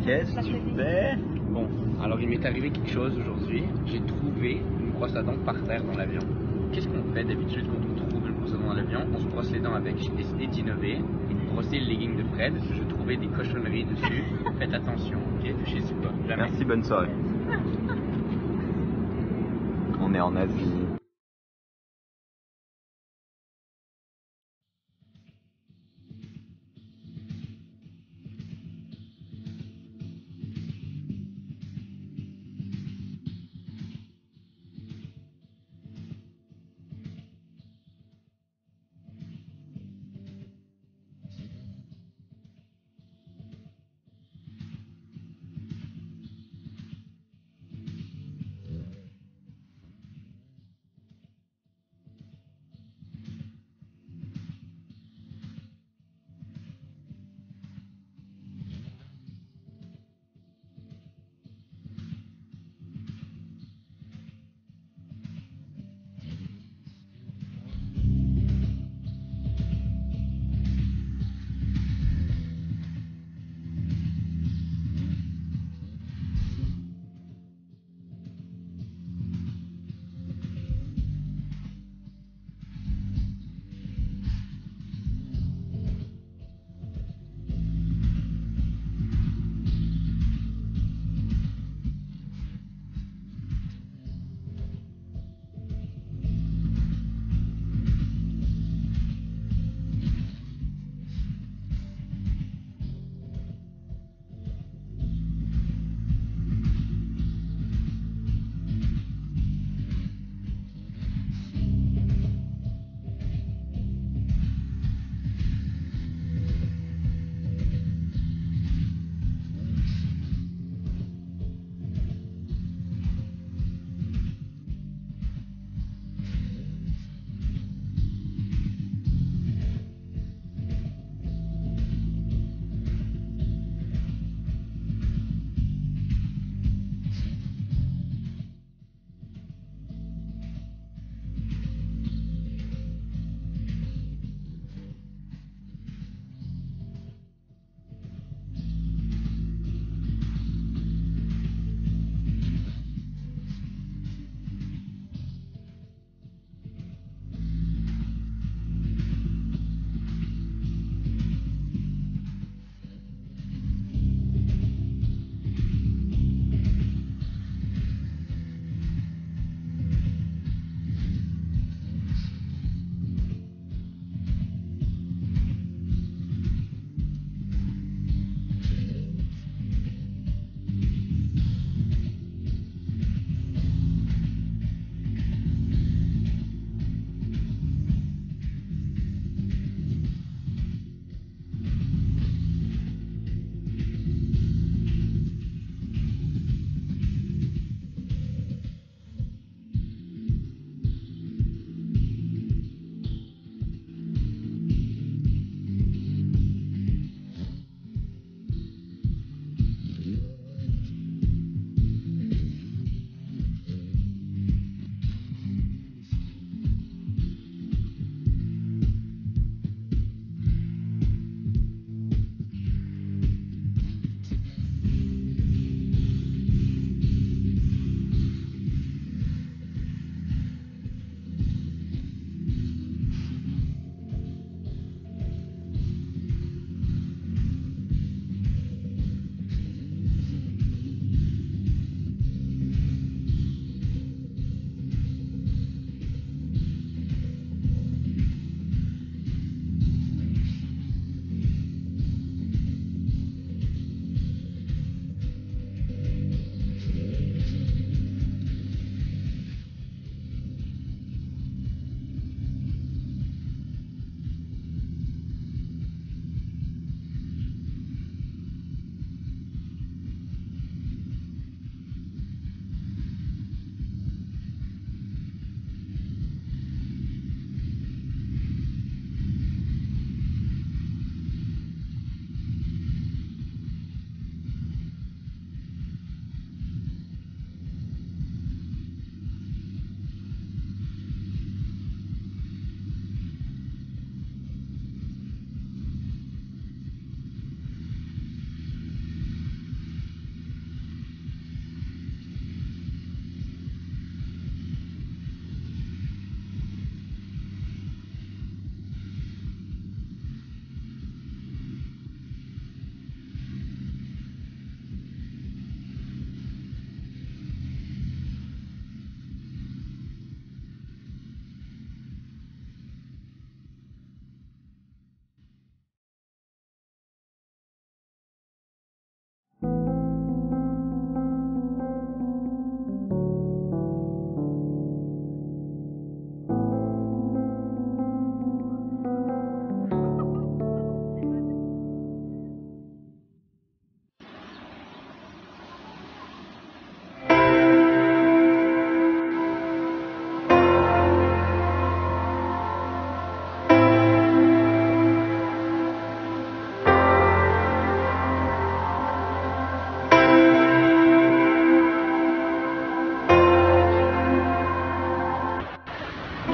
Qu'est-ce que tu fais? Bon, alors il m'est arrivé quelque chose aujourd'hui. J'ai trouvé une brosse à dents par terre dans l'avion. Qu'est-ce qu'on fait d'habitude quand on trouve une brosse à dents dans l'avion? On se brosse les dents avec. J'ai décidé d'innover et de brosser le legging de Fred. Je trouvais des cochonneries dessus. Faites attention, ok? Touchez-y pas. Jamais. Merci, bonne soirée. On est en Asie.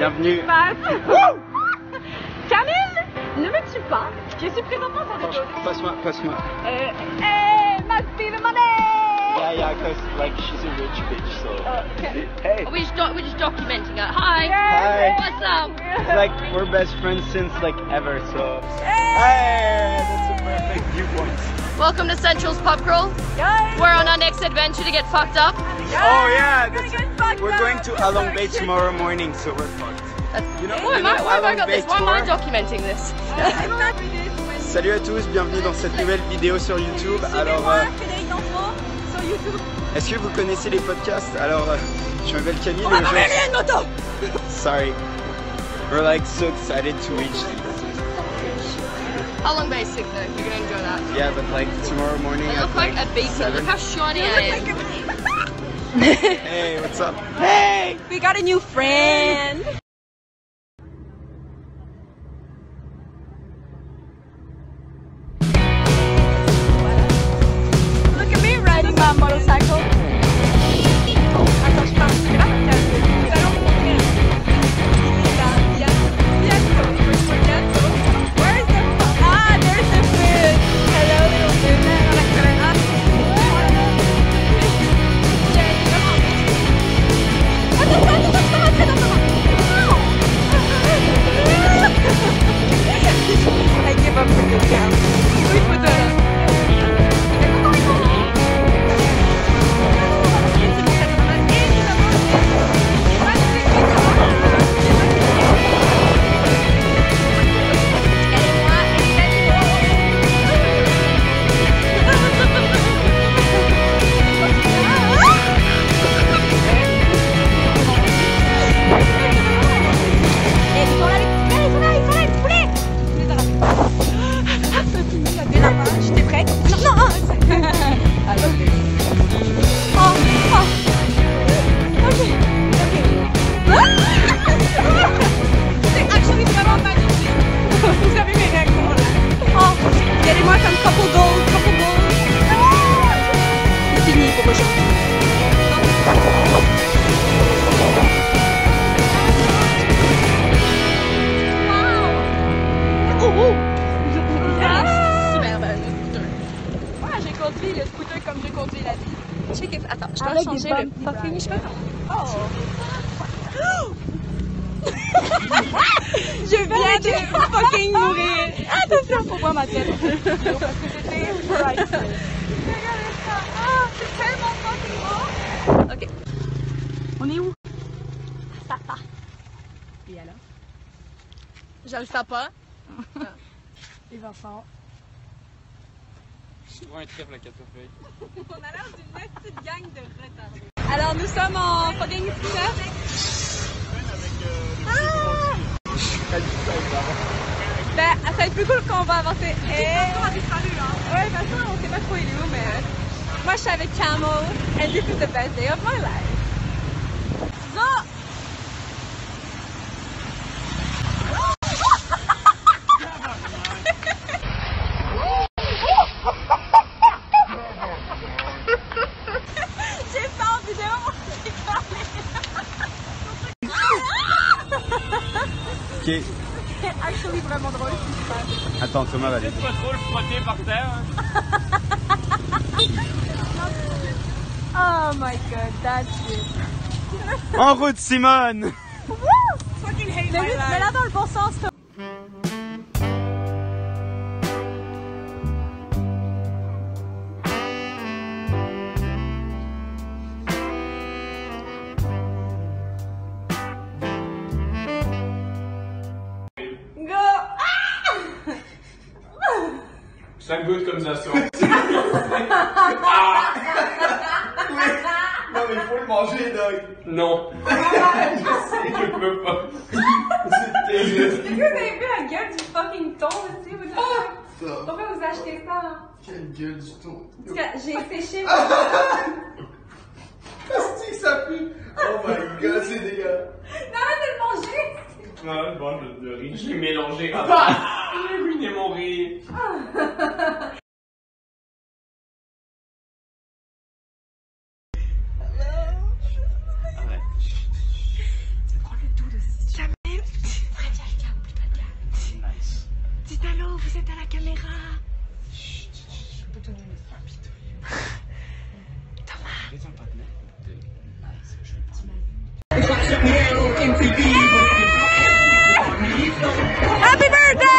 Bienvenue. Camille, ne me tue pas. Je suis présentement en train de jouer. Passe-moi. Hey, must be the money. Yeah, cause like she's a rich bitch, so. Okay. Hey. We're just documenting it. Hi. Hi. What's up? It's like we're best friends since like ever, so. Hey, that's a perfect viewpoint. Welcome to Central's Pub Crawl. Guys. We're on our next adventure to get fucked up. Oh yeah, we're going to That's Along so Bay shit. tomorrow morning, so we're fucked. You know, Why am I Along got Bay this? Why am I tour. documenting this? Salut à tous, bienvenue dans cette nouvelle vidéo sur YouTube. Alors, Frédéric Danfo sur YouTube. est-ce que vous connaissez les podcasts? Alors, je m'appelle Camille. Le jour... Sorry. We're like so excited to reach these. How long bay sick though? You're gonna enjoy that. Yeah, but like tomorrow morning I at look like a beacon. 7. Look how shiny I am. Hey, what's up? Hey! We got a new friend. Look at me riding my motorcycle. Attends, je parle plus là. Nous allons courir. Bientôt. Where is the food? Ah, there's the food. Hello, little woman. I give up for this now. Oui, photo. J'étais prête. Non, non. C'est actually vraiment magnifique. Vous avez mes réactions là. Oh, regardez-moi comme couple goals. C'est fini pour aujourd'hui. Super belle scooter. Moi, j'ai conduit le scooter comme j'ai conduit la vie. Check it. Attends, je dois changer le fucking cheveux. Oh. Je viens de fucking mourir. Attention, faut voir ma tête. Parce que c'était priceless. Regardez ça. Ah, c'est tellement fucking beau. Ok. On est où? Sapa. Et alors? Je le sais pas. Et Vincent. Je trouve un trèfle à 4 feuilles. On a l'air d'une petite gang de retardés. Alors, nous sommes en fucking scooter. Ben, ça va être plus cool quand on va avancer. Ouais, de toute façon, on sait pas trop il est où, mais moi je suis avec Camel, and this is the best day of my life. So! J'ai ça en vidéo, Ok. c'est actually vraiment drôle ce qui se passe. Attends, Thomas va aller. Pas trop le frotter par terre. Oh my god, that's it. En route, Simone! Fucking hate my life. Mais là dans le bon sens, toi. Ça goûte comme ça sort. Non, mais il faut le manger, Doug! Non. Je peux pas. C'est terrible. Est-ce que vous avez vu la gueule du fucking thon aussi? Pourquoi vous achetez ça? Quelle gueule du thon! En tout cas, j'ai séché mon... Qu'est-ce que ça pue? Oh my god, c'est dégueulasse! Non, arrêtez de manger! Non, bon, le riz, je l'ai mélangé. Il a ruiné mon riz. un partenaire. Nice, je Happy birthday!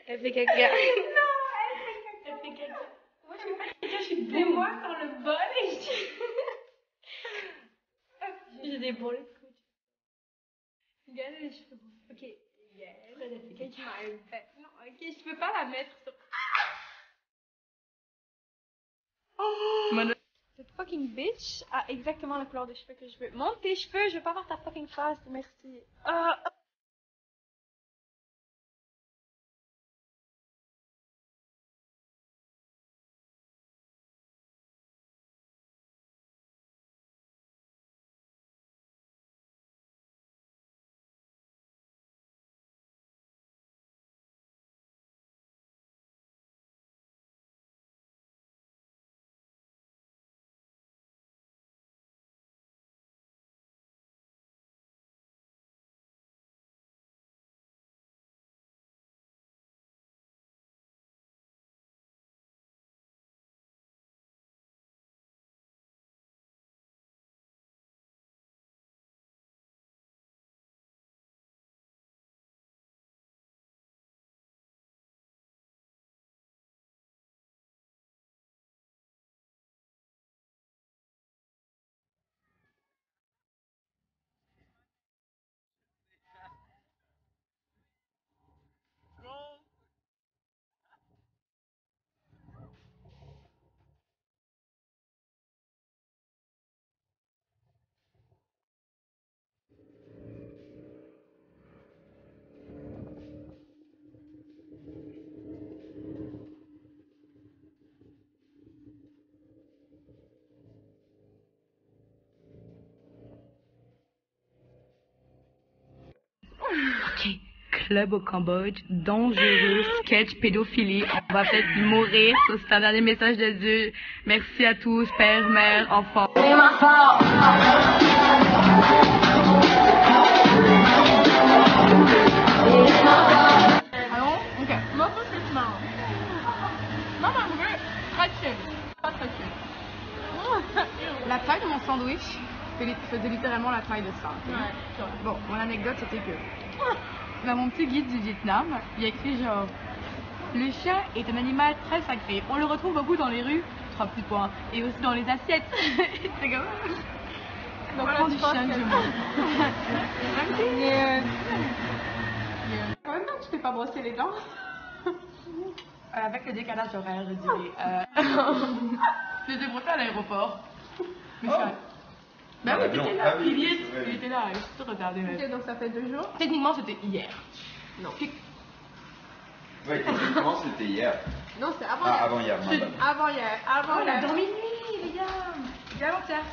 Elle fait caca. Non, elle fait caca. Moi, je fais pas caca, je suis moi sur le bol et j'ai des bols. Regarde les cheveux. Ok. Yeah, elle fait caca. Non, ok, je peux pas la mettre sur. Cette fucking bitch a exactement la couleur des cheveux que je veux. Monte tes cheveux, je veux pas voir ta fucking face, merci. Ok, club au Cambodge, dangereux, sketch, pédophilie. On va peut-être mourir. C'est un dernier message de Dieu. Merci à tous, père, mère, enfants. Allons, ok. Moi, je suis marrant. Non, mais je veux très chill. Pas très chill. La taille de mon sandwich faisait littéralement la taille de ça. Okay? Ouais. Bon, mon anecdote c'était que dans mon petit guide du Vietnam, il y a écrit genre le chien est un animal très sacré. On le retrouve beaucoup dans les rues, 3 petits points, et aussi dans les assiettes. C'est comme donc voilà, du chien que je mange. Quand même, tu t'es pas brossé les dents. Avec le décalage horaire, je dirais. Je les ai brossés à l'aéroport. Mais bah oui, il était là. Il était là, je suis retardée même. Ok, donc ça fait 2 jours. Techniquement, c'était hier. Non. Ouais, techniquement, c'était hier. Non, c'est avant hier. Ah, avant hier, Avant hier. Avant hier. On a dormi une nuit, les gars. Bien avant-hier.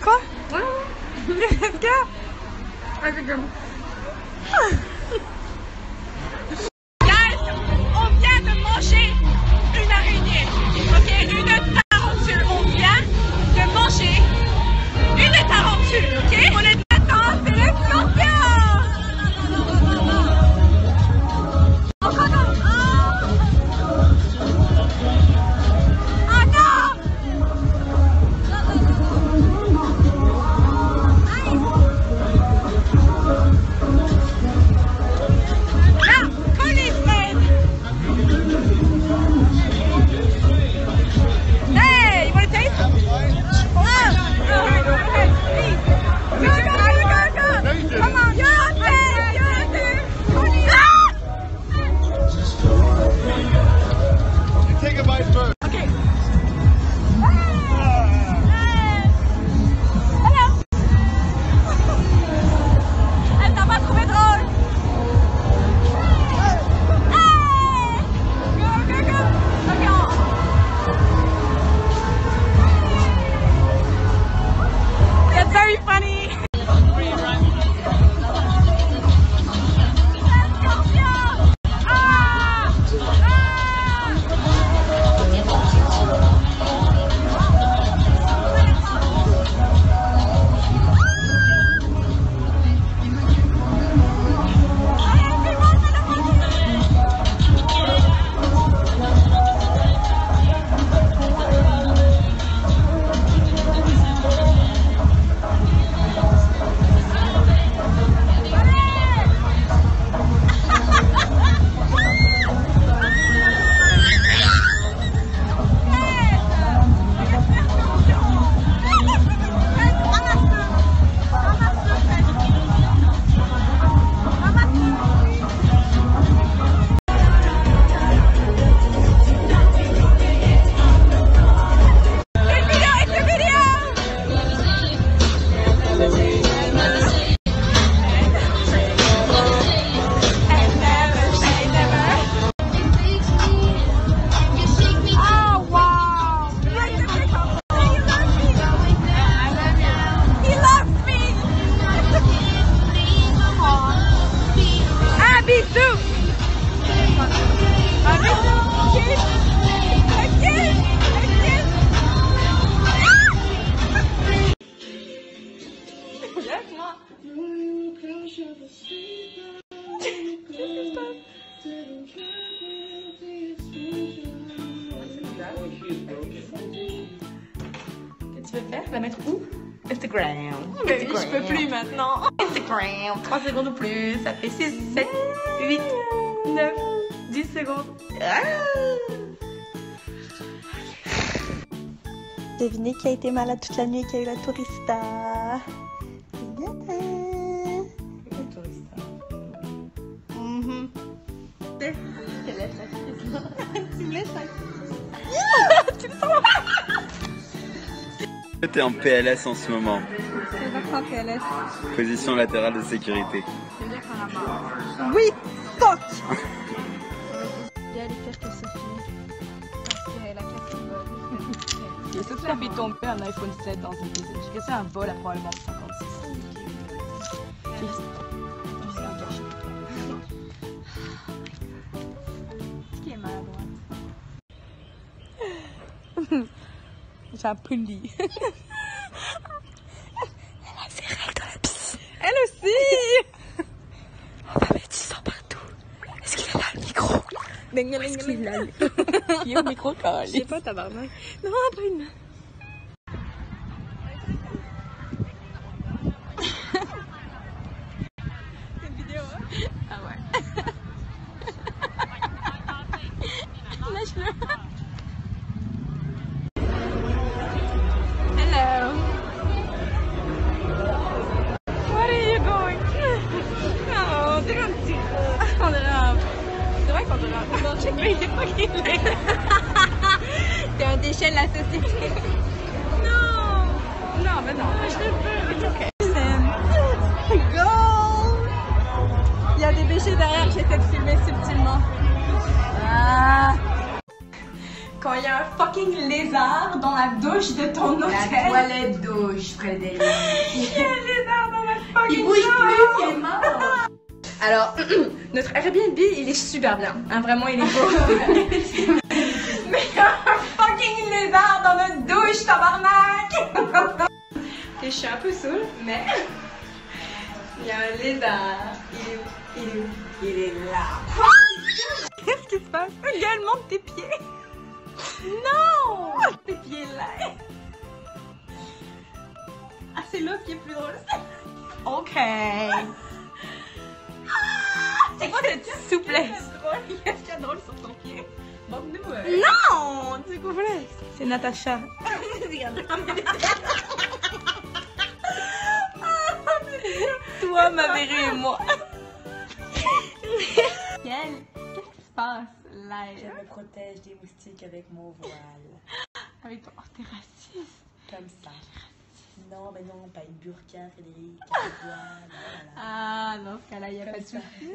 Quoi? Qu'est-ce que? Guys, on vient de manger une araignée. la mettre où? Instagram. Mais je peux plus maintenant. Instagram. 3 secondes ou plus. Ça fait 6, 7, 8, 9, 10 secondes. Devinez qui a été malade toute la nuit et qui a eu la tourista. Tu me laisses tu me sens. T'es en PLS en ce moment. C'est pas en PLS. Position latérale de sécurité. Oui, fuck. Elle est pire que Sophie. Parce qu'elle a cassé le vol. Et Sophie a fait tomber un iPhone 7 dans une piscine. J'ai cassé un vol à probablement 56. Qui est maladroit? J'ai un peu le lit. Elle a ses règles dans la piscine. Elle aussi. On va mettre du sang partout. Est-ce qu'il est là le micro? Est-ce qu'il est là le micro? Il y a un micro calé. Je sais pas, tabarnak. Non, pas une. C'est une vidéo, hein? Ah ouais. Lâche-le. Hello. Where are you going? Oh, t'es un petit gros. On dirait un... C'est vrai qu'on dirait un... Non, check, mais il est pas qu'il est. T'es un déchet de la société. Non. Non, mais non. Je te veux. It's okay. Go. Il y a des déchets derrière, j'essaie de filmer subtilement. Ah. Quand il y a un fucking lézard dans la douche de ton hôtel. La toilette douche, Frédéric. Il y a un lézard dans la fucking Il bouge douche. plus, il est mort. Alors, notre Airbnb, il est super bien. Hein, vraiment, il est beau. Mais il y a un fucking lézard dans notre douche, tabarnak. Et je suis un peu saoule, mais il y a un lézard. Il est là. Qu'est-ce qui se passe? Regarde, monte tes pieds. Non! Tes pieds là. Ah, c'est là qui est plus drôle. Ok. C'est quoi cette souplesse? Qu'est-ce qu'il y a de drôle sur ton pied? Montre-nous. Non! S'il vous plaît. C'est Natacha. Toi, ma verrue et moi. Qu'est-ce qui se passe là? Je me protège des moustiques avec mon voile. Avec toi. Oh, t'es raciste. Comme ça. Non, mais non, pas une burqa, Frédéric. Un voile, voilà. Ah, dans ce cas-là, il n'y a pas de souci.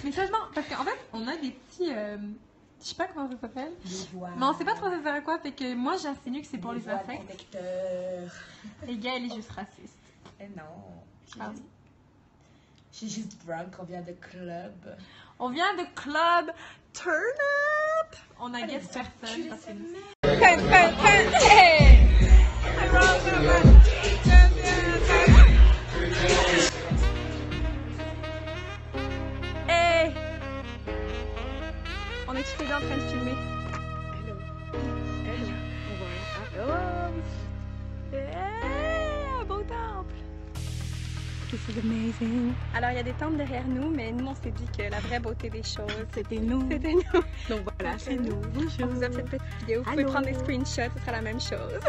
Mais sérieusement, parce qu'en fait, on a des petits. Je sais pas comment ça s'appelle. Des voiles. Mais on sait pas trop ça sert à quoi, fait que moi j'insinue que c'est pour Des les voiles insectes. protecteurs. Les gars, elle est juste raciste. Eh non. Ah. Je suis juste drunk, on vient de club. On vient de club Turn Up. On a guest personne parce que nous. Hey! Hey! On est tous les deux en train de filmer. Un beau temple. This is amazing. Alors, il y a des temples derrière nous, mais nous, on s'est dit que la vraie beauté des choses, c'était nous. C'était nous. Donc voilà, c'est nous. On vous offre cette petite vidéo. Vous pouvez prendre des screenshots, ce sera la même chose.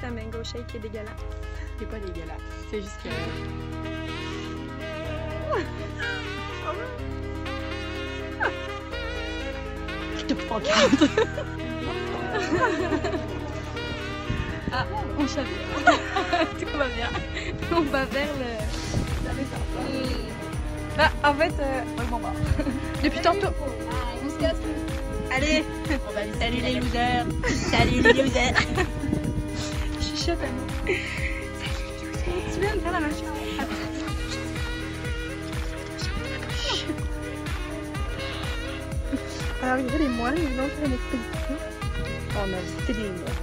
C'est un mango shake qui est dégueulasse. C'est pas dégueulasse. C'est juste que. Je te prends compte. Ah, on chavire. Tout va bien. On va vers le... Bah, en fait, depuis tantôt. On se casse. Allez. Salut les losers. Salut les losers. Je suis chef à moi. Salut les losers. Tu viens de faire la même chose. Alors, il y avait des moines, ils vont faire une expédition. On a visité des moines.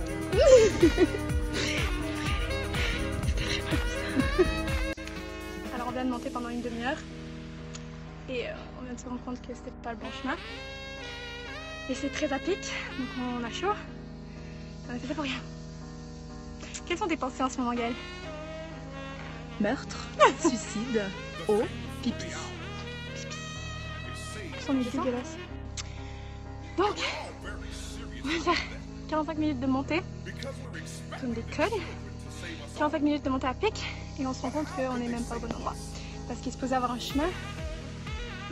Alors on vient de monter pendant une demi-heure et on vient de se rendre compte que c'était pas le bon chemin et c'est très à pic, donc on a chaud, on a fait ça pour rien. Quelles sont tes pensées en ce moment, Gaëlle? Meurtre, suicide, eau, pipi. Ils sont dégueulasses. Donc, on va faire 45 minutes de montée, comme des connes. 45 minutes de montée à pic, et on se rend compte qu'on n'est même pas au bon endroit. Parce qu'il est supposé avoir un chemin,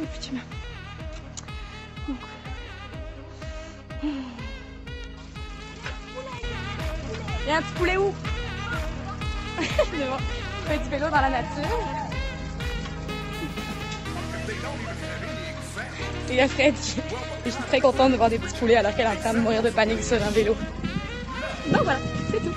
et plus de chemin. Donc, il y a un petit poulet où? Petit vélo dans la nature. Et il y a Fred qui... Et je suis très contente de voir des petits poulets alors qu'elle est en train de mourir de panique sur un vélo. Donc voilà, c'est tout.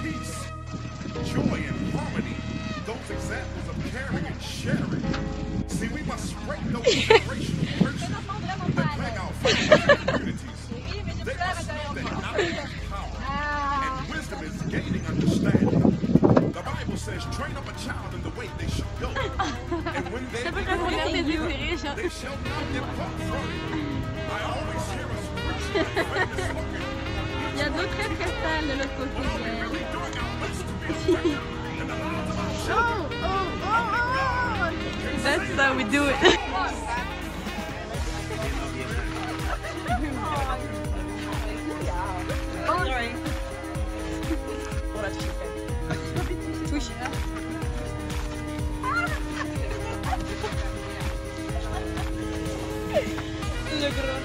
Il y a d'autres très très sales de l'autre côté. That's how we do it. Touche. Le gros.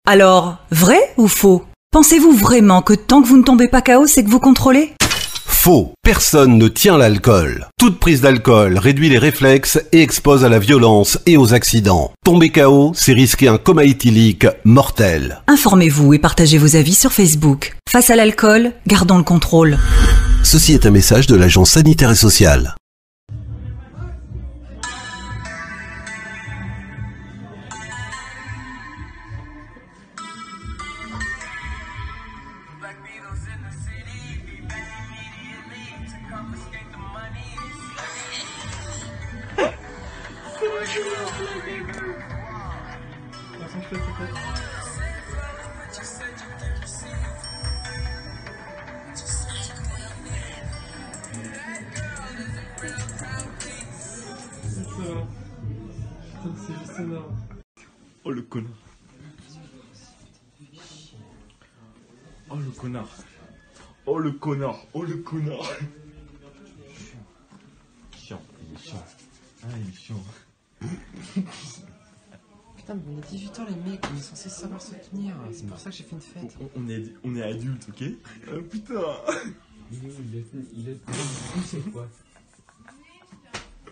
Alors, vrai ou faux? Pensez-vous vraiment que tant que vous ne tombez pas KO, c'est que vous contrôlez? Faux. Personne ne tient l'alcool. Toute prise d'alcool réduit les réflexes et expose à la violence et aux accidents. Tomber KO, c'est risquer un coma éthylique mortel. Informez-vous et partagez vos avis sur Facebook. Face à l'alcool, gardons le contrôle. Ceci est un message de l'Agence sanitaire et sociale. Oh le connard. Oh le connard. Oh le connard. Oh le connard. Chiant, il est chiant. Ah il est chiant. Putain mais on a 18 ans les mecs, on est censés savoir se tenir, c'est pour ça que j'ai fait une fête. On est adultes, ok? Putain. Il est c'est quoi?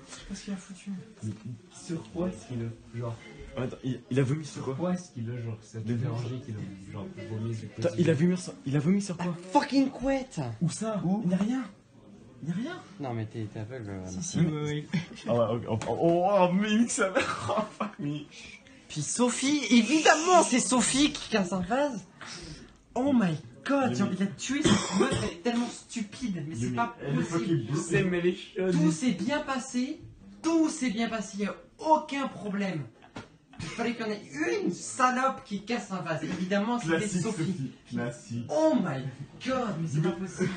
Je sais pas ce qu'il a foutu. Mais sur quoi est-ce qu'il a genre? Attends, il a vomi sur quoi? Pourquoi est-ce qu'il a genre ça te dérangé qu'il a genre vomi sur quoi? Il a vomi sur quoi? Fucking couette. Où ça? Où? Il n'y a rien. Il n'y a rien. Non mais t'es aveugle. Si, oui. Ah ouais, oh, Mix, ça va. Oh, fuck me. Puis Sophie, évidemment c'est Sophie qui casse un vase. Oh my god, j'ai envie de la tuer cette meuf, elle est tellement stupide, mais c'est pas possible. Tout s'est bien passé, il n'y a aucun problème. Il fallait qu'il y en ait une salope qui casse un vase. Évidemment, c'était Sophie. Classique. Oh my god, mais c'est pas possible.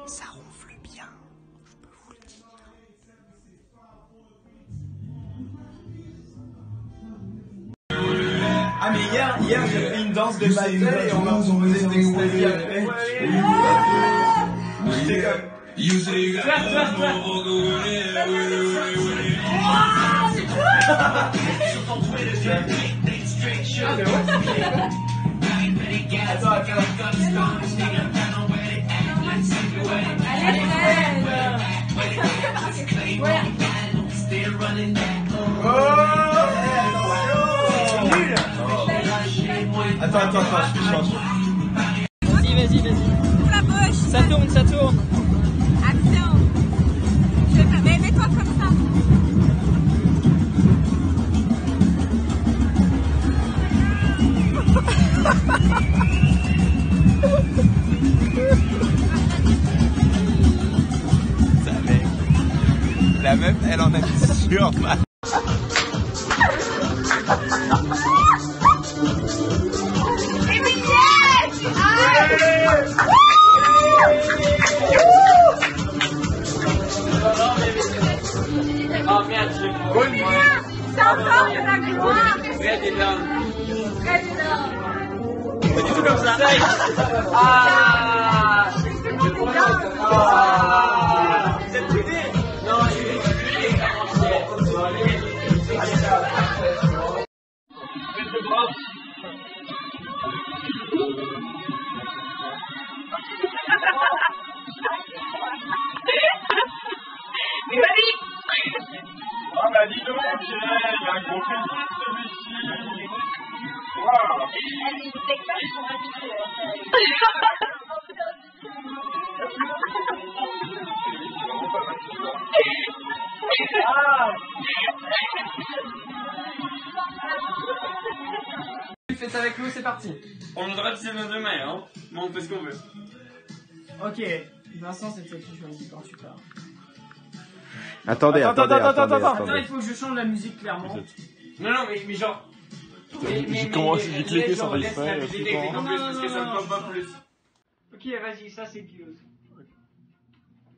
Ça ronfle bien, je peux vous le dire. Ah mais hier j'ai fait une danse de battle et on m'a proposé des extasies après. J'étais comme... Allez, Fred! Attends, je change. Vas-y. Ouvre la bouche. Ça tourne. Action. Je vais faire, mais mets-toi comme ça. La meuf, elle en a mis sur ma... Oh merde, je C'est encore de la gloire. Red énorme. Très énorme. Pas du tout comme ça. Cette idée. Non, je vais Ah bah dis donc, il y a un gros plaisir celui-ci. Waouh. Faites avec nous, c'est parti. On a le droit de tirer demain, hein. Mais on fait ce qu'on veut. Ok, Vincent, c'est toi qui choisis quand tu pars. Attendez. Attends, il faut que je change la musique clairement. Non, mais genre. J'ai cliqué sans faire exprès. Parce que ça me pop pas plus. Ok, vas-y, ça c'est cute.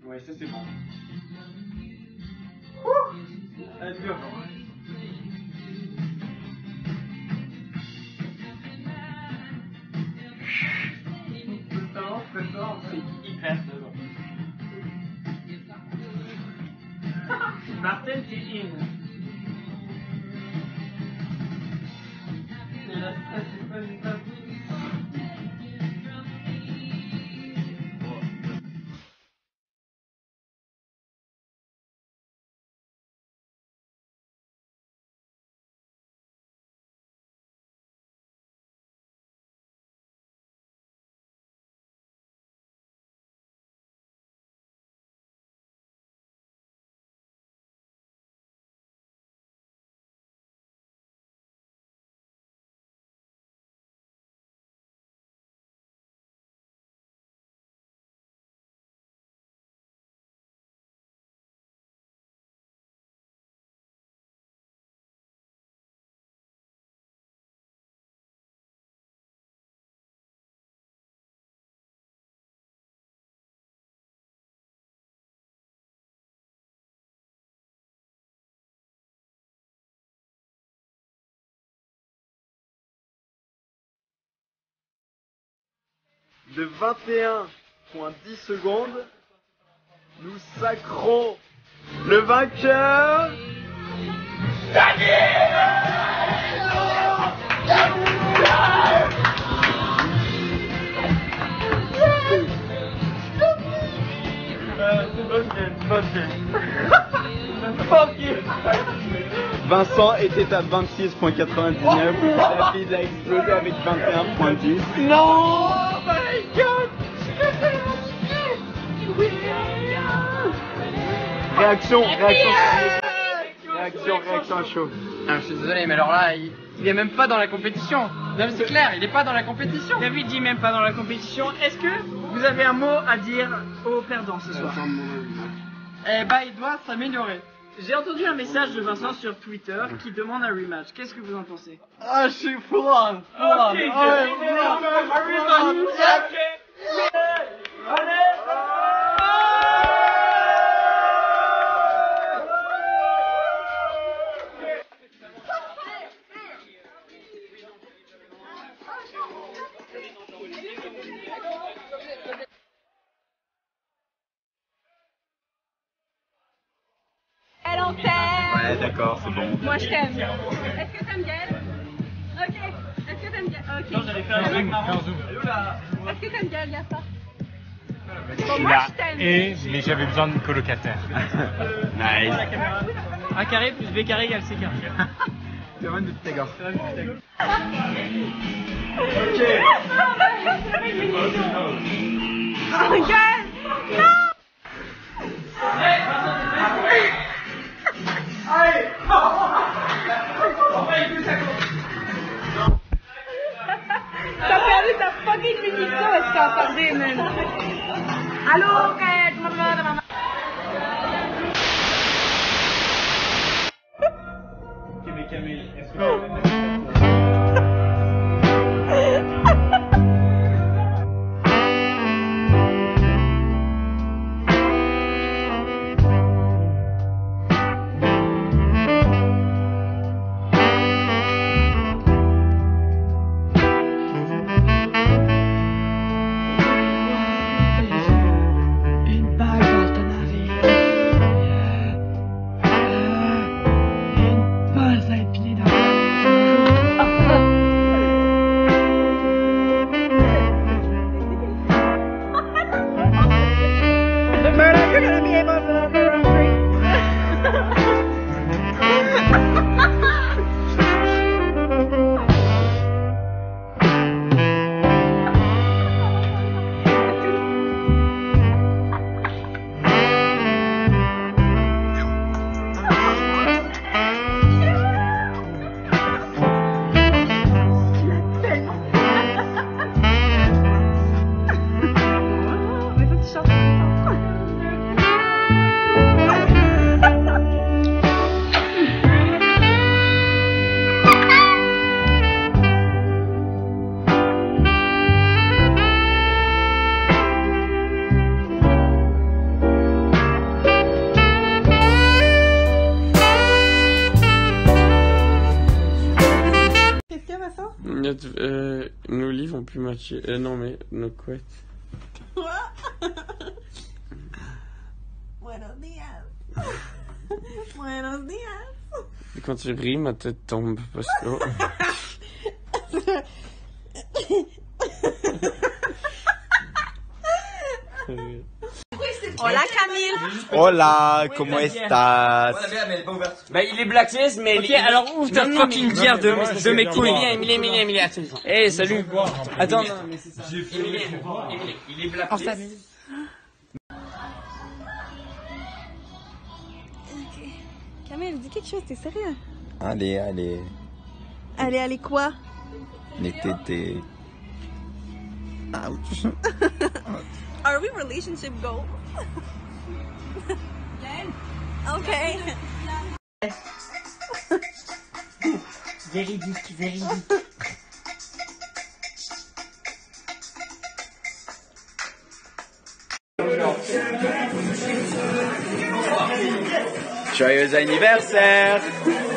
Ouais, ça c'est bon. Allez, dur. Très fort, c'est hyper fort. Martin, t'es in. Et la stress, c'est pas une table. De 21,10 secondes, nous sacrons le vainqueur. Vincent était à 26,99. La bise a explosé avec 21,10. Non! Oh my god! Réaction chaud. Ah, je suis désolé, mais alors là, il est même pas dans la compétition. Non, c'est clair, il est pas dans la compétition. David dit même pas dans la compétition. Est-ce que vous avez un mot à dire aux perdants ce soir? Eh bah, il doit s'améliorer. J'ai entendu un message de Vincent sur Twitter qui demande un rematch. Qu'est-ce que vous en pensez? Ah, je suis full on. Elle en t'aime. Ouais, d'accord, c'est bon. Moi je t'aime. Est-ce que t'aimes Gaël? Ok. Est-ce que t'aimes Gaël? Ok. Est-ce que t'aimes Gaël Gaspard? Bon, moi je t'aime. Mais j'avais besoin d'une colocataire. Nice. A carré plus B carré égale C carré. C'est vraiment de Pythagore. Regarde! Non! T'as perdu ta fucking munition, est-ce que t'as entendu, man? Allô, Kat, maman. Ok, mais Camille, est-ce que nos livres ont pu matcher. Non, mais nos couettes. Buenos días. Buenos días. Quand tu ris, ma tête tombe parce que. Hola Camille. Hola, ¿cómo estás? Bah il est blacklist mais Ok, alors ouvre ta fucking bière de mes couilles. Emilie, attends. Hey, salut. Attends, non, mais c'est ça. Emilie, il est blacklist. Camille, dis quelque chose, t'es sérieux? Allez. Allez, quoi? Les tétés. Ouch. Are we relationship goals? Okay. Véridique. Joyeux anniversaire!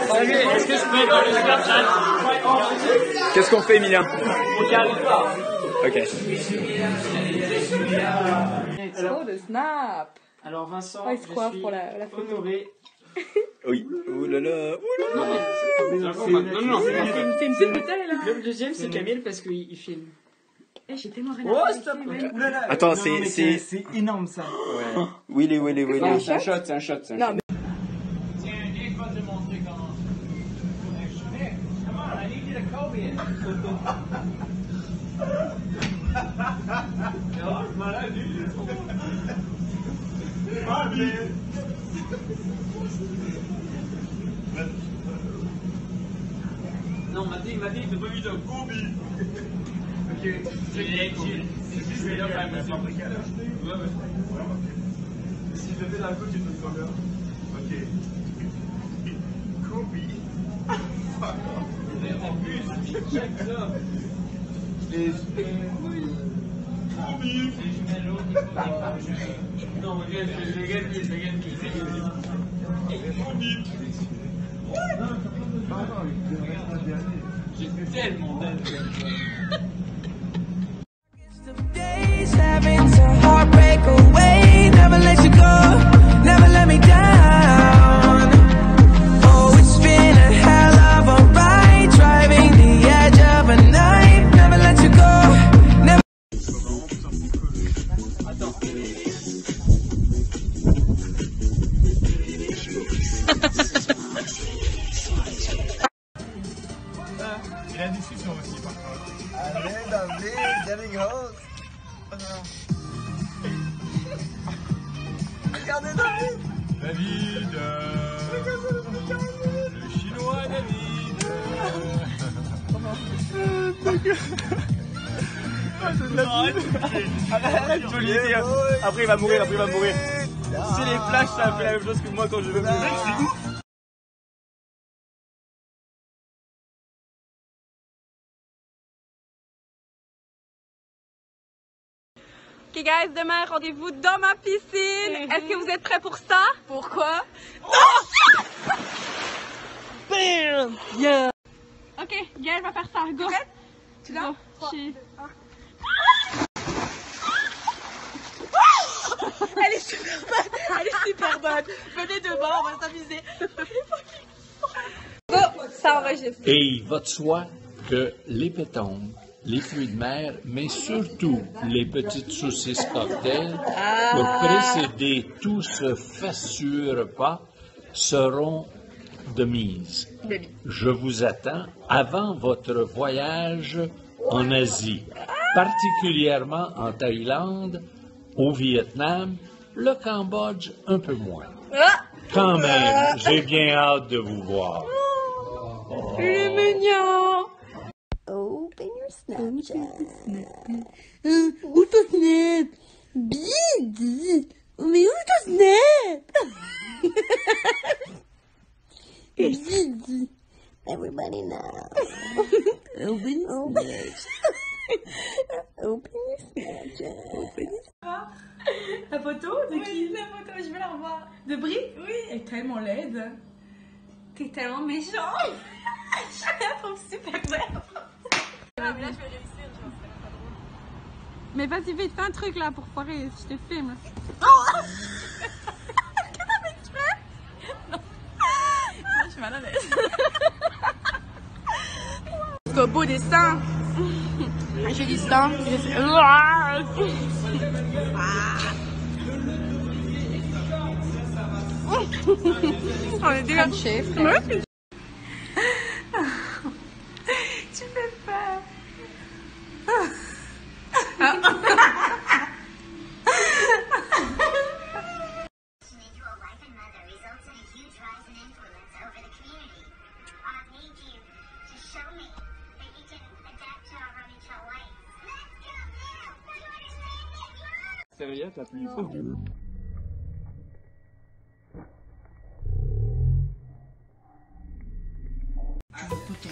Salut, est-ce que je peux dans le Snapchat? Qu'est-ce qu'on fait, Emilien? On n'y arrive pas. Ok. Oh, le snap! Alors Vincent, Oh, il se coiffe pour la photo. honoré. Oui. Oulala. Non, C'est une petite bouteille là. Le deuxième c'est Camille parce qu'il filme. Eh, j'ai tellement rien Oh à stop. faire. Oulala. Attends, Non, mais c'est énorme ça. Ouais. Willy. c'est un shot. Non, mais... Non, m'a dit, t'as pas vu de Kobe. Ok, c'est chill. Je vais là quand même. Si je le fais dans le coup, tu te combien? Ok. Kobe. Mais en plus, check ça. Les couilles. Kobe. Les jumeaux. Non, regarde. J'ai tellement d'aide. Days having to heartbreak away, never let you go, never let me down. Oh, it's been a hell of a ride, driving the edge of a knife, never let you go, never. Il y a une discussion aussi par contre. Allez, getting hot. Regardez David. David. Le chinois David. Arrête de lui dire. Après il va mourir, après il va mourir. Si les flashs ça a fait la même chose que moi quand je veux mourir. Ok guys, demain rendez-vous dans ma piscine. Est-ce que vous êtes prêts pour ça? Pourquoi? Bam! Yeah! Ok, Gaëlle va faire ça, go! Tu l'as? Elle est super bonne! Elle est super bonne! Venez devant, on va s'amuser! Go! Ça enregistre! Et il va de soi que les pétombes, les fruits de mer, mais surtout les petites saucisses cocktails, pour précéder tout ce fastueux repas, seront de mise. Je vous attends avant votre voyage en Asie, particulièrement en Thaïlande, au Vietnam, le Cambodge un peu moins. Quand même, j'ai bien hâte de vous voir. Il est mignon! Open your Snapchat. Où ton Snap? Bide! Mais où ton Snap? Bide! Everybody now. Open your Snapchat. Open your Snapchat. La photo de qui? La photo, je vais la revoir. De Brie? Oui. Elle est tellement laide. T'es tellement méchant. Je la trouve super belle. Là, je vais réussir, genre, c'est pas drôle. Mais vas-y, vite, fais un truc là pour foirer, je te filme. Qu'est-ce que tu fais? Non. Je suis mal à l'aise. C'est un beau dessin. Un joli dessin. On est déjà chef. Tu fais peur. Sérieux, t'as plus fort.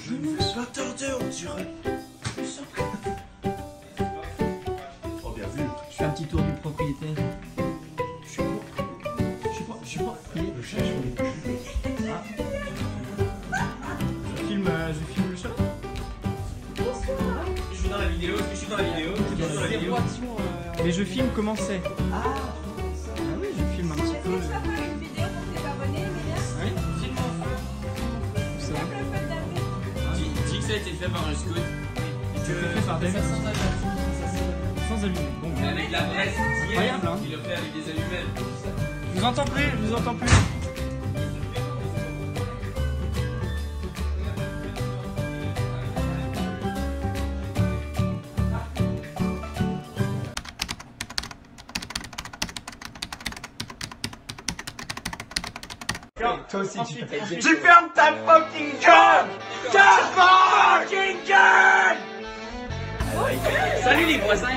Je ne veux pas tarder, on dirait. Oh, bien vu. Je fais un petit tour du propriétaire. Je suis propriétaire. Le chat, je filme le chat. Je suis dans la vidéo, je suis dans la vidéo. Mais je filme comment c'est. Ah oui, je filme un petit peu. Une vidéo pour tes abonnés, Emilia? Oui, filme en feu. Ça. Dis que ça a été fait par un scout. C'est fait par des sans allumer. Bon. Avec la presse, incroyable, hein. il l'a fait avec des allumettes. Je vous entends plus, je vous entends plus. Toi aussi, tu fais. Tu fermes ta fucking gueule! Ta fucking gueule! Salut les voisins!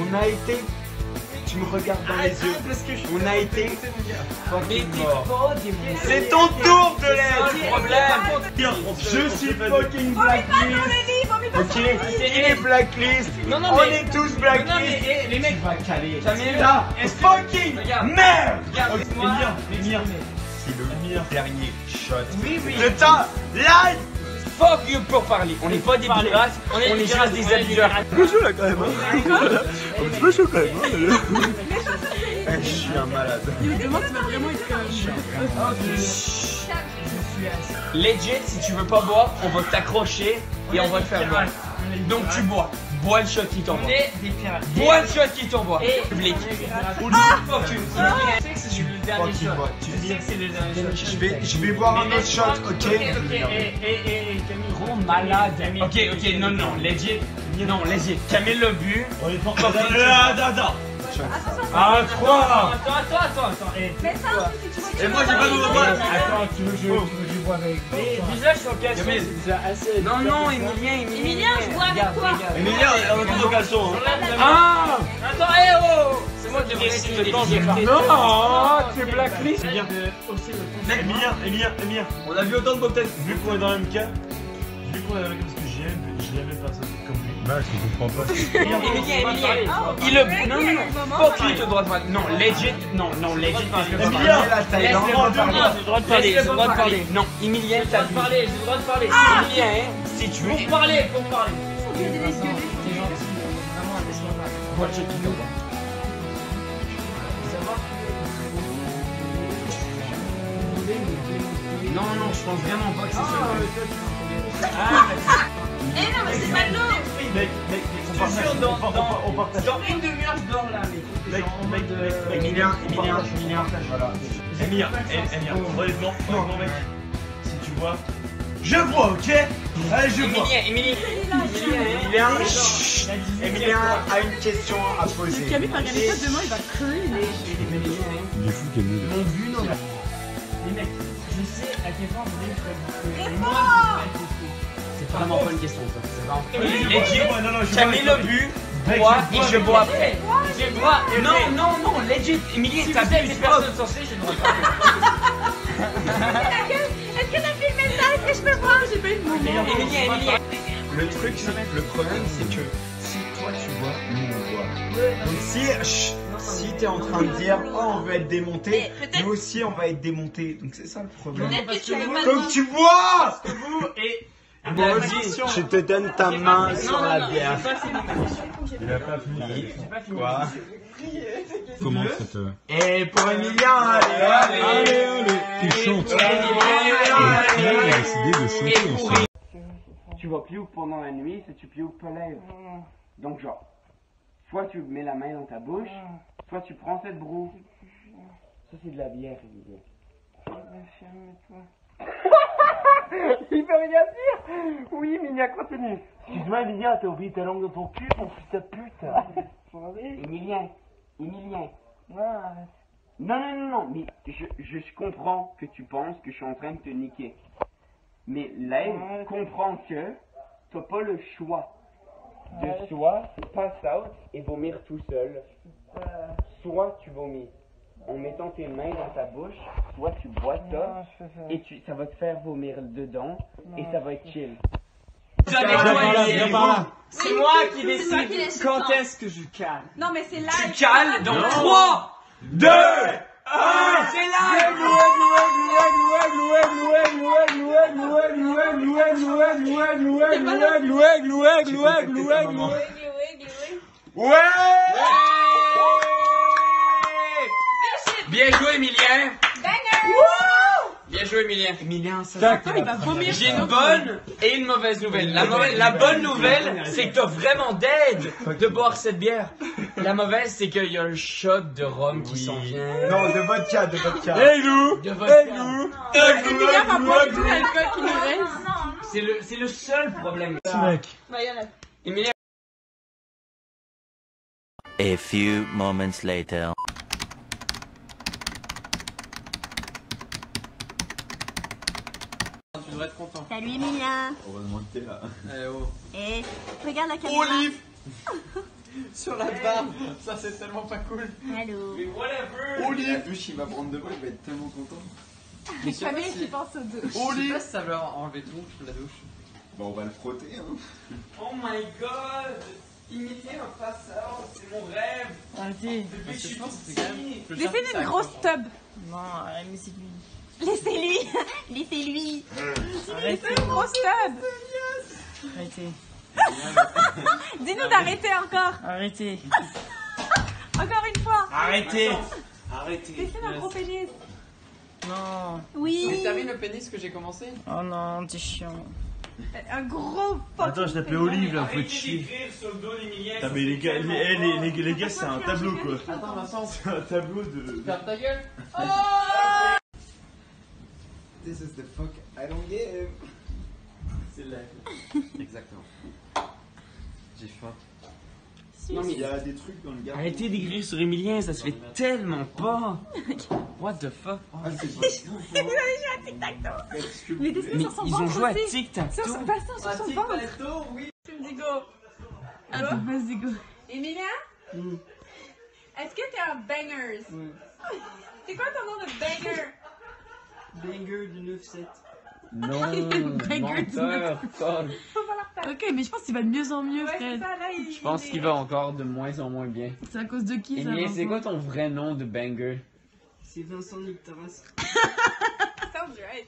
On a été. Tu me regardes dans les yeux. On a été. Fucking mort. C'est ton tour de l'aide! Je suis fucking blacklist! Ok? Il est blacklist! On est tous blacklist! Les mecs, va caler! Camilla, est-ce fucking merde! L'émir, C'est le dernier shot. Oui. De ta live! Fuck you pour parler. On n'est pas des pirates, on est des pirates des abuseurs. C'est chaud là quand même. C'est pas chaud quand même. Je suis un malade. Demain, tu vas vraiment être Legit, si tu veux pas boire, on va t'accrocher et on va te faire boire. Donc tu bois. Bois le shot qui t'envoie. Bois le shot qui t'envoie. Public. Fuck you. C'est le dernier shot. Tu sais que c'est le dernier shot. Je vais boire un autre shot, ok? Camille, gros malade. Ok, non, legit. Non, legit. Camille le but. Attends. Ah, 3. Attends. Mais ça aussi, si tu veux. Et moi, j'ai pas d'eau. Attends, tu veux que je bois avec toi? Visage sur caleçon, c'est déjà assez. Non, Emilien, je bois avec toi. Emilien, on a plus de caleçon. Ah! Attends, oh! C'est moi qui décide de quand je vais faire. Non, c'est blacklist. Emilien, on a vu autant de cocktails. Vu qu'on est dans le même cas, vu qu'on est dans le même cas, parce que j'aime personne comme lui. Bah, je comprends pas. Emilien, non, fuck you, t'as le droit de parler. Non, legit, parce que Emilien, laisse-le droit de parler, j'ai le droit de parler. Non, Emilien, t'as le droit de parler, j'ai le droit de parler. Emilien, si tu veux. Pour parler. T'es gentil, vraiment, laisse-moi parler. Moi, je te vois. Non, je pense vraiment pas que c'est ça. Eh non, mais c'est pas de l'eau. Mec, on partage. Dans une demi-heure, je dors là, mais. Emilien, voilà. Emilien, honnêtement, mec, si tu vois, je vois, ok? Allez, je vois. Emilien a une question à poser. Camille, t'as regardé ça demain, il va crever. Il est fou, Camille. Mon but, non. Les mecs, je sais à quel point vous voulez faire du feu. C'est vraiment pas une question, ça. C'est vraiment. Camille, le but, bois et je bois après. J'ai le droit. Non, legit. Emilien, t'as vu des personnes censées, j'ai le droit de parler. Est-ce que t'as filmé ça? Est-ce que je peux voir? J'ai pas eu de moment. Emilien. Le truc, le problème, c'est que si toi tu vois, nous on voit. Donc si t'es en train de dire, oh on veut être démonté, nous aussi on va être démonté. Donc c'est ça le problème. Donc tu bois. Vous et. Bon, vas-y, je te donne ta main sur la bière. Il a pas fini. Quoi? Comment cette... Et pour Emilien, allez. Tu chantes. Il a décidé de chanter ensemble. Tu vas piouk pendant la nuit si tu piouk pas lèvres. Donc genre, soit tu mets la main dans ta bouche, soit tu prends cette broue. Ça c'est de la bière, Emilien. Il peut rien dire. Oui, Emilien, continue. Excuse-moi, Emilien, t'as oublié ta langue dans ton cul, mon fils de pute. Emilien. Non, mais je comprends que tu penses que je suis en train de te niquer. Mais là, comprends que t'as pas le choix de soit pass out et vomir tout seul, soit tu vomis en mettant tes mains dans ta bouche, soit tu bois ça et ça va te faire vomir dedans et ça va être chill. C'est moi qui décide quand est-ce que je cale. Non, mais c'est là. Tu cales dans 3, 2, 1, c'est live. Ouais. Bien joué, Emilien. Bien joué, Emilien. Ça il va vomir. J'ai une bonne et une mauvaise nouvelle. La bonne nouvelle, c'est que t'as vraiment d'aide de boire cette bière. La mauvaise, c'est qu'il y a un shot de rhum qui s'en vient. Non, de vodka. Hey, Lou. Emilien va boire tout l'alcool qui nous reste. C'est le seul problème. Emilien. A few moments later. Tu devrais être content. Salut Emilien. On va demander là. Et regarde la caméra. Olive. Sur la barbe, ça c'est tellement pas cool. Allô. Mais whatever. Olive. La douche, il va prendre de moi, il va être tellement content. Mais Camille qui pense aux deux. Je sais pas si ça veut enlever tout, la douche. Bon, on va le frotter, hein. Oh my god. Imiter un passeur, c'est mon rêve. Arrêtez. Depuis que je suis petit. Laissez une grosse tub. Non, mais c'est lui. Laissez-lui. Laissez-lui. Laissez une grosse tub. Arrêtez. Dis-nous d'arrêter encore. Arrêtez. Encore une fois. Arrêtez. Laissez un gros pénis. Non. Oui. Mais t'as vu le pénis que j'ai commencé? Oh non, t'es chiant. Un gros Attends, je l'appelais Olive là, faut te chier. Putain, mais les gars, c'est un tableau quoi. Attends, Vincent. C'est un tableau de. Ferme ta gueule. This is the fuck I don't give. C'est live. Exactement. J'ai faim. Non, mais il y a des trucs dans le gars. Arrêtez d'écrire sur Emilien, ça se fait tellement pas. What the fuck? Ah, c'est Ils ont joué à tic-tac-toe. Mais dessiner sur son ils ont ventre joué à aussi. tic-tac-toe. Sur son bassin, sur son ventre. Tic-tac-toe, oui. Tu me dis go. Attends, vas-y, go. Emilien? Est-ce que t'es un bangers? C'est quoi ton nom de banger? Banger du 9-7. Non, menteur, folle. Ok, mais je pense qu'il va de mieux en mieux, Fred. Je pense qu'il va encore de moins en moins bien. C'est à cause de qui, ça? Emilien, c'est quoi ton vrai nom de banger? C'est Vincent Nictaras. Sounds right.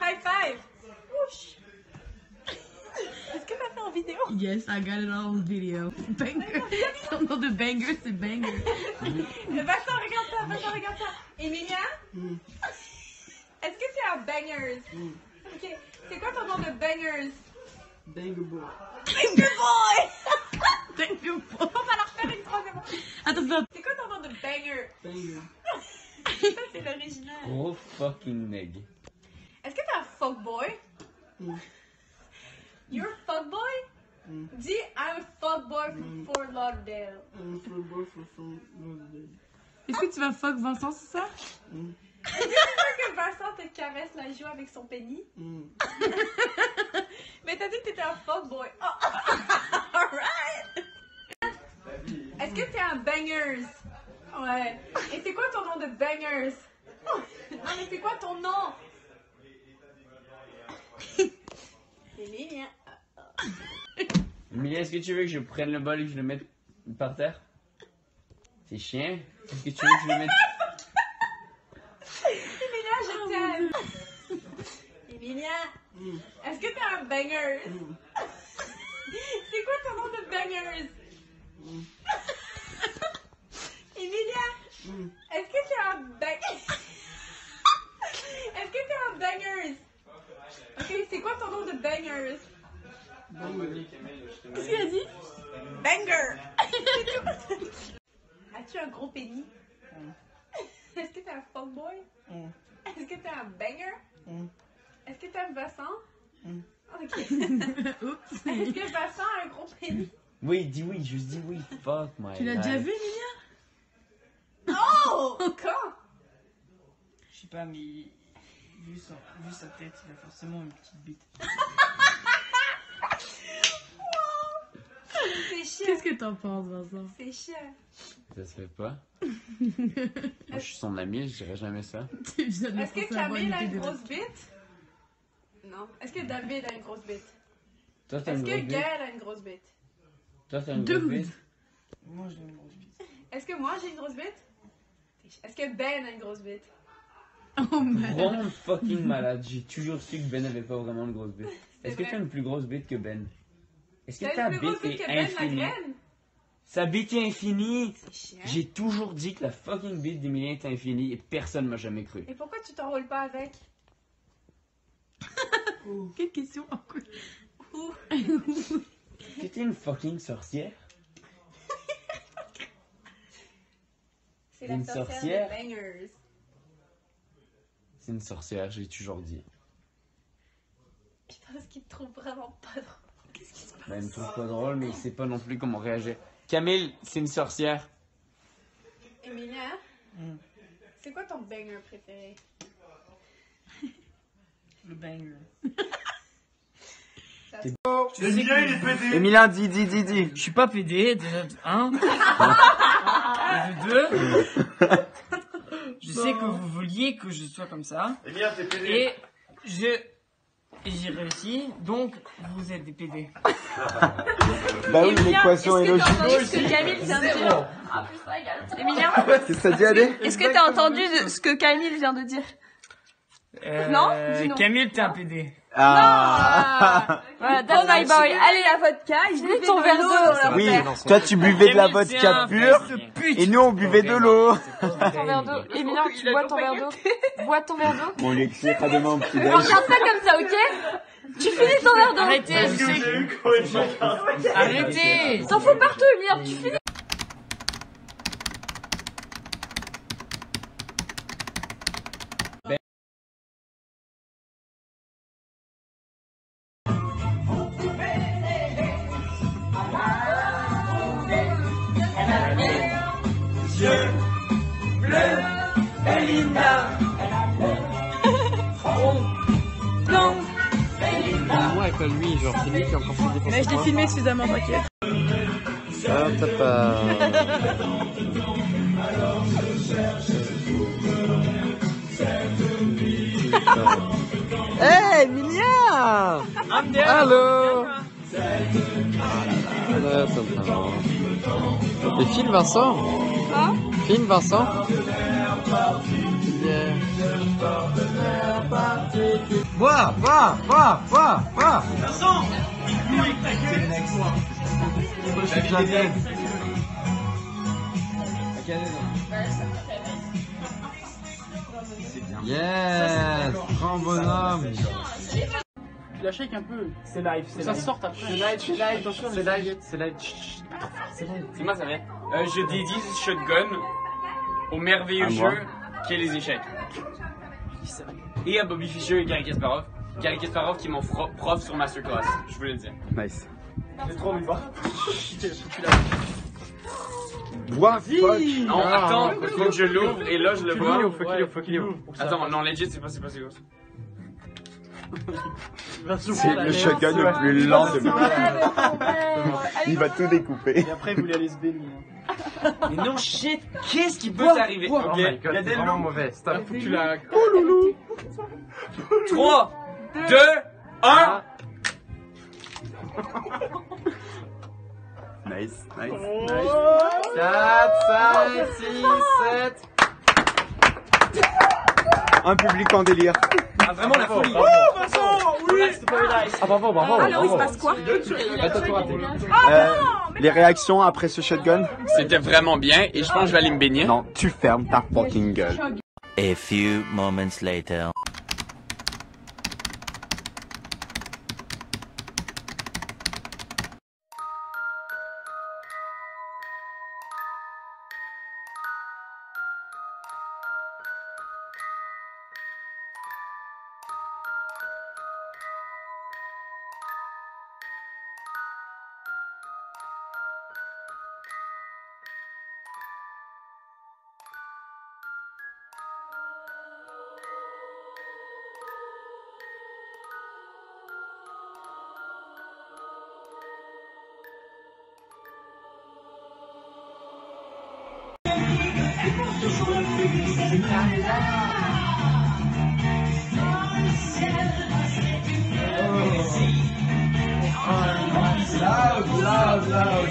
High five. Whoosh. Est-ce que t'as fait en vidéo? Yes, I got it on video. Banger. Son nom de banger, c'est banger. Vincent, regarde ça, Vincent, regarde ça. Emilien? Est-ce que tu es un bangers? Ok, c'est quoi ton nom de bangers? Banger boy. Banger boy! Banger boy. On va la refaire une troisième fois. Attends. C'est quoi ton nom de banger? Banger. Ça, c'est l'original. Gros fucking neg. Est-ce que t'es un fuckboy? You're a fuckboy? Dis, I'm a fuckboy from Fort Lauderdale. I'm a fuckboy from Fort Lauderdale. Est-ce que tu vas fuck Vincent, c'est ça? Est-ce que tu veux que Vincent te caresse la joue avec son pénis? Mais t'as dit que t'étais un fuckboy. Oh. Alright! Est-ce que t'es un bangers? Ouais. Et c'est quoi ton nom de bangers? Non, mais c'est quoi ton nom? Emilien. Emilien, est-ce que tu veux que je prenne le bol et que je le mette par terre? C'est chiant. Est-ce que tu veux que je le mette... Emilien, je t'aime. Emilien, est-ce que t'es un bangers? C'est quoi ton nom de bangers? Emilien, est-ce que t'es un bangers? Est-ce que t'es un bangers? Ok, c'est quoi ton nom de bangers? Qu'est-ce qu'il a dit? Banger! As-tu un gros pénis? Est-ce que t'es un fuckboy? Est-ce que t'es un banger? Est-ce que t'aimes Vincent? Ok. Oups. Est-ce que Vincent a un gros pénis? Oui, dis oui, juste dis oui. Fuck my Tu l'as life. déjà vu, Emilien? Oh! Quand? Je sais pas, mais vu sa tête, il a forcément une petite bite. C'est chiant. Qu'est-ce que t'en penses, Vincent? C'est chiant. Ça se fait pas. Moi, je suis son ami, je dirais jamais ça. Est-ce que Camille a une grosse bite? Non. Est-ce que David a une grosse bite? Toi, t'as Est-ce une que grosse bite? Gaël a une grosse bite? Toi, t'as une grosse bite? Moi, j'ai une grosse bite. Est-ce que moi j'ai une grosse bite? Est-ce que Ben a une grosse bite? Oh man. Vraiment fucking malade. J'ai toujours su que Ben avait pas vraiment une grosse bite. Est-ce que vrai. tu as une plus grosse bite que Ben? Est-ce que T'as ta une plus grosse bite bite est que Ben infinie? Lagraine? Sa bite est infinie! chiant. J'ai toujours dit que la fucking bite d'Emilien est infinie et personne m'a jamais cru. Et pourquoi tu t'enrôles pas avec? Quelle question encore? Que t'es une fucking sorcière? C'est la Une sorcière sorcière? de Bangers. C'est une sorcière, j'ai toujours dit. Je pense qu'il te trouve vraiment pas drôle. Qu'est-ce qui se passe? Ben, elle me trouve pas drôle, mais il sait pas non plus comment réagir. Camille, c'est une sorcière. Emilien, c'est quoi ton banger préféré? Le banger. Emilien, il est pédé. Emilien, dis. Je suis pas pédé, déjà, un. De deux. Je sais que vous vouliez que je sois comme ça. Emilien, t'es pédé. Et j'ai réussi, donc vous êtes des pédés. Bah oui, l'équation est logique. Est-ce que Camille vient de dire? Ah, plus ça égale. Emilien, C'est ça dit, Adé? est-ce que t'as entendu ce que Camille vient de dire? Non, dis non. Camille, t'es un pédé. Ah. Voilà, that's my boy. Allez, la vodka, je buvais ton verre d'eau. Oui, toi tu buvais de la vodka pure et nous on buvait de l'eau. Ton verre d'eau. Emilien, tu bois ton verre d'eau. Bois ton verre d'eau. On lui expliquera demain au petit déj. Regarde pas comme ça, ok? Tu finis ton verre d'eau. Arrêtez, Arrêtez. T'en fous partout, Emilien, tu finis. pas lui, genre c'est lui qui est encore plus défoncé. Mais je l'ai filmé suffisamment, t'inquiète. Ah, t'as pas. Hey, Emilia! Allô! Et filme Vincent? Hein? Filme Vincent? Yeah. Vincent! C'est le next. Je suis Janet. Yes! Grand bonhomme! Tu la shake un peu. C'est live, c'est Ça live. sort après. C'est live, attention, c'est live, c'est live. Chut, pas trop fort, c'est live. C'est moi, ça vient. Je dédie ce shotgun au merveilleux À moi. jeu qui est les échecs. Et à Bobby Fischer et Gary Kasparov. Gary Kasparov qui est mon prof sur Masterclass, je voulais le dire. Nice. J'ai trop envie de voir. Bois, fuck. Non, attends, faut que je l'ouvre et là je le vois. Faut qu'il ouvre. Attends, non, legit, c'est pas c'est quoi. C'est le shotgun le plus lent de ma vie. Il va tout découper. Et après, vous voulez aller se baigner. Mais non, shit, qu'est-ce qui peut t'arriver? Oh Ok, my il god, y a c'est des vraiment loups. mauvais. Stop. Faut que tu la. Oh loulou! 3, 2, 1. Nice, nice. 4, 5, 6, 7. Un public en délire. Ah, vraiment la folie. Oh, Vincent! Oui! Ah, bravo, bravo. Alors, il se passe quoi? T'as tout raté. Les réactions après ce shotgun? C'était vraiment bien et je pense que je vais aller me baigner. Non, tu fermes ta fucking gueule. A few moments later.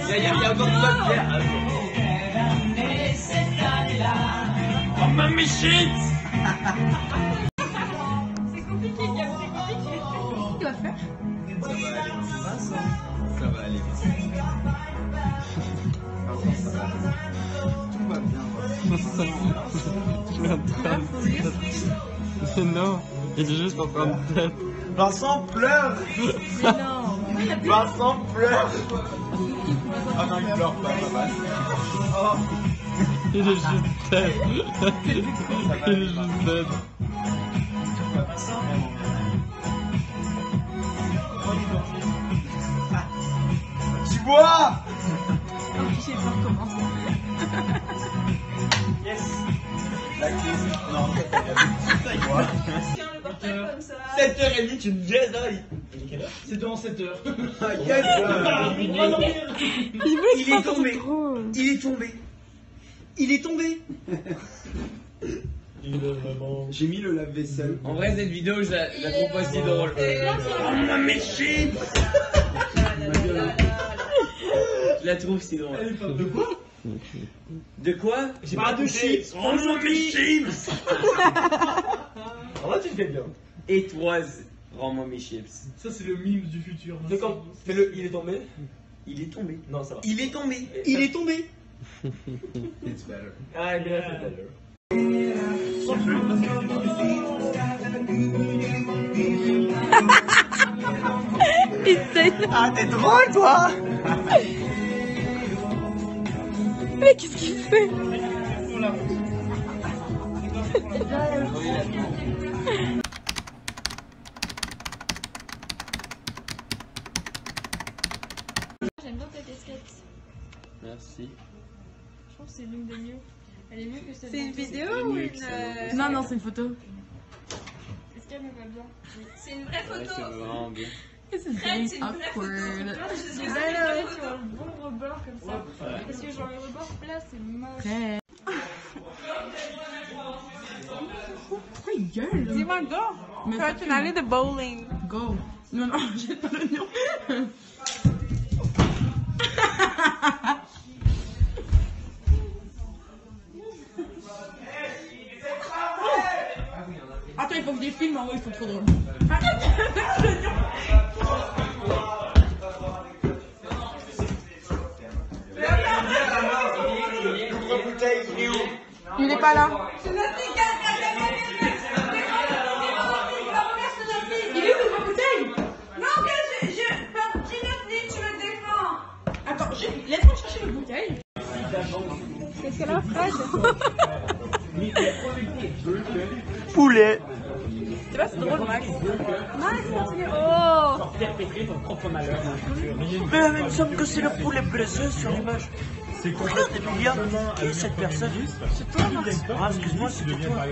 Il y a encore ça qui Oh mamie shit! C'est compliqué, Gab, c'est compliqué. Tu vas faire? Ça va aller. Tout va bien. Je suis en train de... Non, il est juste en train de tête. Vincent pleure. Non. Vincent pleure. Ah non, il pleure pas, ça passe. Oh. Il est juste dead. Il est juste dead. Tu bois. Je sais pas comment. Yes. La crise. Non, ça boit. 7h30, tu me gaises là. Il est quelle heure? C'est devant 7h. Ah, yes. Il est tombé. Il est tombé. Il est tombé. J'ai mis le lave-vaisselle. En vrai, cette vidéo, je la trouve pas si drôle. Oh mamie shit! Je la trouve si drôle. De quoi? De quoi? J'ai pas de chips. Oh mamie chips! En vrai, tu le fais bien. Et toi, rends-moi mes chips. Ça, c'est le mime du futur. D'accord. Fais-le. Il est tombé. Il est tombé. Non, ça va. Il est tombé. Il est tombé. It's better. Ah, bien, c'est better. Ah, t'es drôle, toi. Mais qu'est-ce qu'il fait? J'aime bien ta casquette. Merci. Je trouve que c'est l'une des mieux. Elle est mieux que celle. C'est une vidéo Elle est ou mieux une. que celle-là. Non, c'est une photo. Est-ce qu'elle me va bien? Oui. C'est une vraie Ouais, photo. c'est vraiment bien. This is getting awkward. C'est là, sur le bon rebord comme ça. Parce que genre le rebord plat, c'est moche. Prêt. Pourquoi il gueule? Dis-moi, go! Tu vas t'en aller de bowling. Go. Non, non, j'ai pas l'oignon. Attends, il faut que je les filme, ouais, ils sont trop drôles. Il est pas là. Il est où ma bouteille? Non, mais tu me défends. Attends, laisse-moi chercher la bouteille. Qu'est-ce qu'elle a, Fred? Poulet. Tu vois, c'est drôle, Max. Max, oh! Perpétrer ton propre malheur. Mais il me semble que c'est le poulet blessé sur l'image. C'est complètement Emilia. Qui est cette personne? C'est toi, Max. Ah, excuse-moi, c'était toi.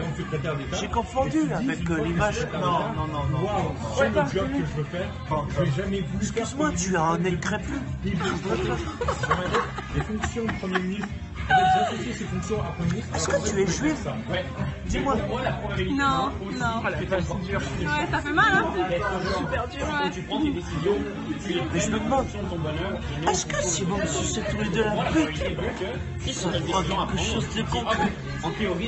J'ai confondu avec l'image. Non. C'est le job que je veux faire. Je vais jamais voulu. Excuse-moi, tu as un nez crépus. Les fonctions de Premier ministre. En fait, j'associe ces fonctions à Premier ministre. Est-ce que tu es juif? Ouais. Dis-moi. Non. C'est pas si dur. Ouais, ça fait mal, hein? Super dur. Tu prends tes décisions. Mais je me demande, est-ce que si vous me sucez tous les deux la pute, ça fera quelque chose de concret?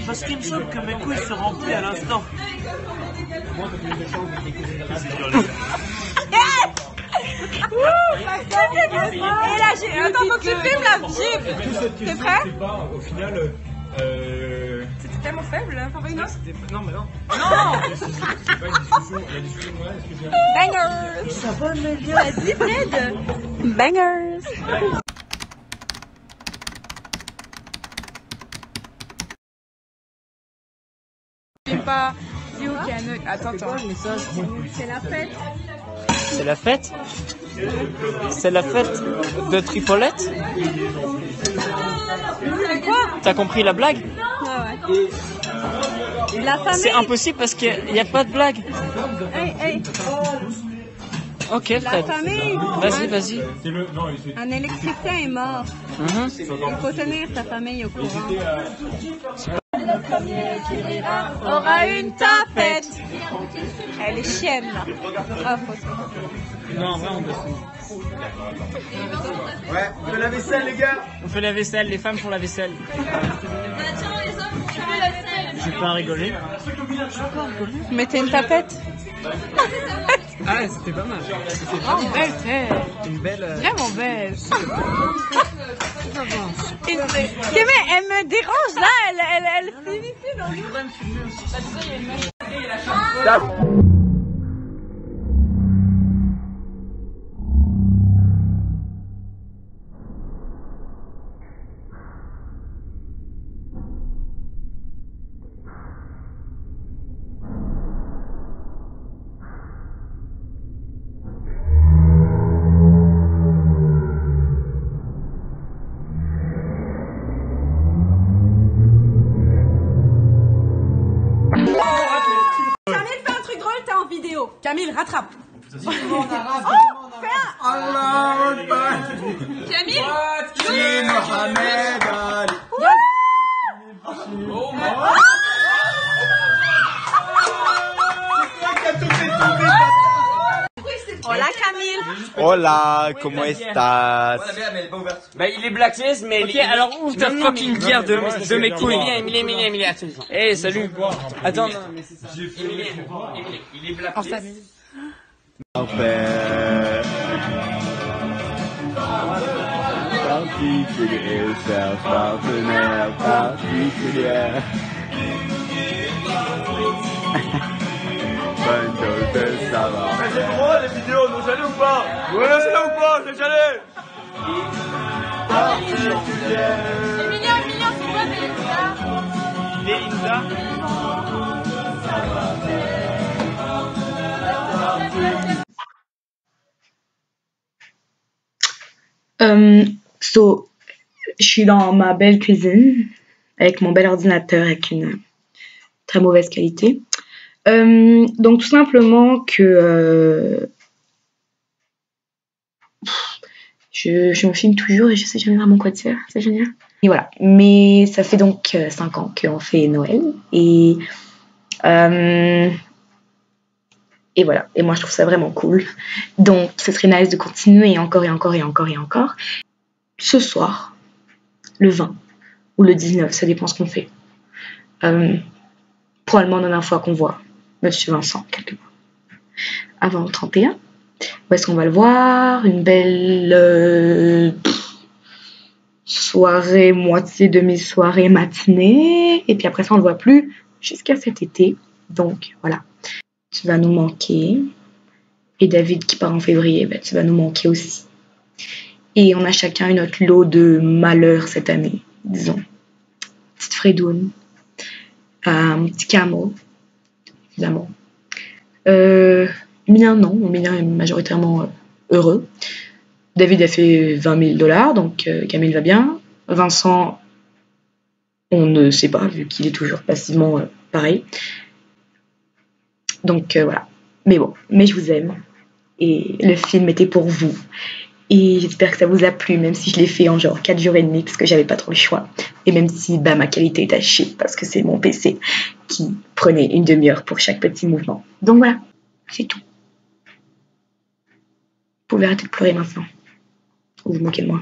Parce qu'il me semble que mes couilles se remplissent à l'instant. Et là, attends, faut que tu filmes la jeep. T'es prêt? Au final, c'était tellement faible, hein? Faut pas une autre? Non, mais non. Non! C'est pas une discussion. La discussion, ouais, est-ce que j'ai. Bangers! Ça va, Amélia? Vas-y, Fred! Bangers! C'est pas. C'est où qu'il y a un. Attends. C'est la fête. C'est la fête? C'est la fête de Tripolette? C'est quoi? T'as compris la blague? Ouais. La famille. C'est impossible parce qu'il n'y a pas de blague. Hey. Ok, La Fred. famille. Vas-y. Un électricien est mort. Mhm. Il faut tenir sa famille au courant. Le premier qui rira aura une tapette. Elle est chienne là. Ah, faut se... Non, en vrai, on descend. Ouais, on fait la vaisselle, les gars. On fait la vaisselle, les femmes font la vaisselle. J'ai pas à rigoler. Mettez une tapette. Ah, c'était pas mal. Oh, belle fête. Une belle. Vraiment belle. Mais elle me dérange là, elle finit ici dans Camille, rattrape. Camille. Mohamed Ali. Hola Camille. Hola, ¿cómo estás? Bah il est blacklist mais Ok, alors ouvre ta fucking bière de mes couilles. Emilia. Hey, salut. Attends, non. Emilia, il est blacklist. Particulier, cher partenaire particulière. Bonne chose de savoir. C'est drôle les vidéos, nous allez ou pas? Ouais, c'est là ou pas? C'est allé. Emilia, c'est quoi Belinda? Je suis dans ma belle cuisine avec mon bel ordinateur avec une très mauvaise qualité. Donc tout simplement que Je me filme toujours et je sais jamais vraiment quoi dire, c'est génial. Et voilà, mais ça fait donc 5 ans qu'on fait Noël et voilà, et moi je trouve ça vraiment cool. Donc ce serait nice de continuer encore et encore et encore et encore. Ce soir, le 20 ou le 19, ça dépend ce qu'on fait. Probablement la dernière fois qu'on voit Monsieur Vincent quelque part. Avant le 31. Où est-ce qu'on va le voir? Une belle soirée, moitié, demi-soirée, matinée. Et puis après ça, on ne le voit plus jusqu'à cet été. Donc voilà, tu vas nous manquer. Et David qui part en février, ben, tu vas nous manquer aussi. Et on a chacun notre lot de malheur cette année, disons. Petite Fredoune, un petit Camo, évidemment. Emilien, non. Emilien est majoritairement heureux. David a fait 20 000 $, donc Camille va bien. Vincent, on ne sait pas, vu qu'il est toujours passivement pareil. Donc voilà. Mais bon, mais je vous aime. Et le film était pour vous. Et j'espère que ça vous a plu, même si je l'ai fait en genre 4 jours et demi, parce que j'avais pas trop le choix. Et même si bah, ma qualité est à chier, parce que c'est mon PC qui prenait une demi-heure pour chaque petit mouvement. Donc voilà, c'est tout. Vous pouvez arrêter de pleurer maintenant. Ou vous moquez de moi.